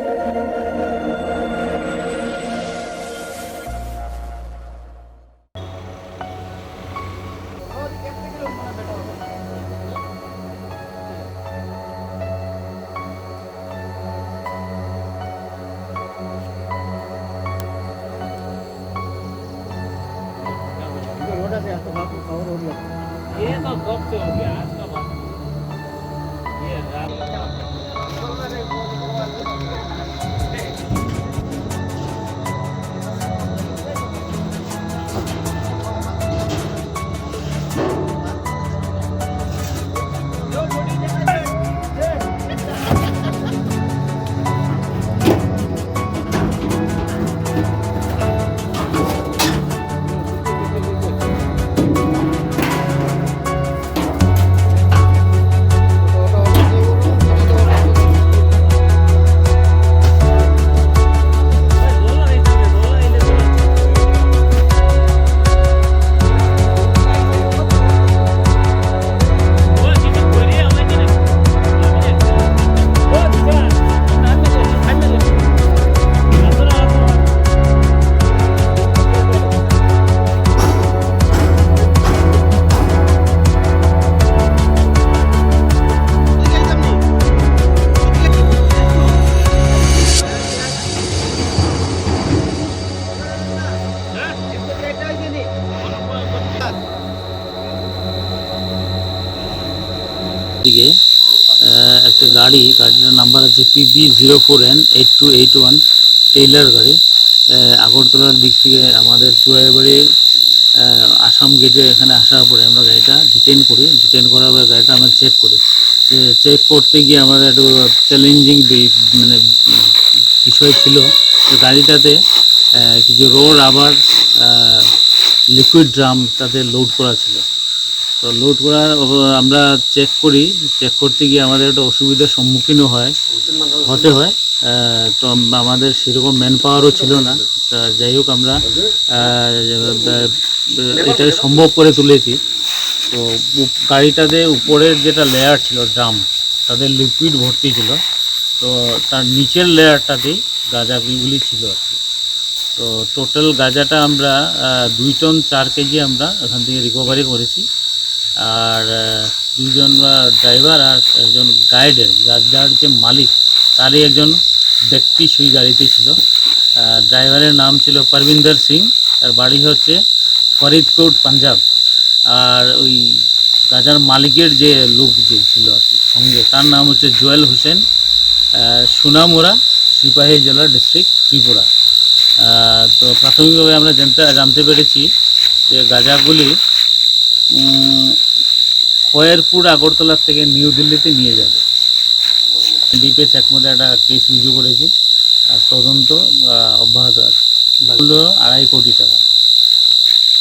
ये तो कब से हो गया आज का बात ये দিকে একটা গাড়িটার নাম্বার আছে PB04N8281 টেইলার গাড়ি আগরতলার দিক থেকে আমাদের চুড়াইবাড়ি আসাম গেটে এখানে আসার পরে আমরা গাড়িটা ডিটেন করার পরে গাড়িটা আমরা চেক করতে গিয়ে আমাদের একটু চ্যালেঞ্জিং মানে বিষয় ছিল যে গাড়িটাতে কিছু রোড আবার লিকুইড ড্রাম তাতে লোড করা ছিল। তো লোড করা আমরা চেক করতে গিয়ে আমাদের একটা অসুবিধার সম্মুখীন হতে হয়। তো আমাদের সেরকম ম্যান পাওয়ারও ছিল না। তা যাই হোক আমরা এটাকে সম্ভব করে তুলেছি। তো গাড়িটাতে উপরের যেটা লেয়ার ছিল ড্রাম তাদের লিকুইড ভর্তি ছিল, তো তার নিচের লেয়ারটাতেই গাঁজাগুলি ছিল আর কি। তো টোটাল গাঁজাটা আমরা 2 টন 4 কেজি আমরা এখান থেকে রিকভারি করেছি। আর 2 জন ড্রাইভার আর একজন গাইডের যার যে মালিক তারই একজন ব্যক্তি সেই গাড়িতে ছিল। ড্রাইভারের নাম ছিল পারবিন্দর সিং, তার বাড়ি হচ্ছে ফরিদকোট পাঞ্জাব। আর ওই গাজার মালিকের যে লোক যে ছিল আর কি সঙ্গে, তার নাম হচ্ছে জুয়েল হোসেন, সোনামুড়া, সিপাহী জেলা, ডিস্ট্রিক্ট ত্রিপুরা। তো প্রাথমিকভাবে আমরা জানতে পেরেছি যে গাঁজাগুলি খয়েরপুর আগরতলার থেকে নিউ দিল্লিতে নিয়ে যাবে। ডিপিএস একমধ্যে একটা কেস রুজু করেছি আর তদন্ত অব্যাহত আছে। হলো 2.5 কোটি টাকা।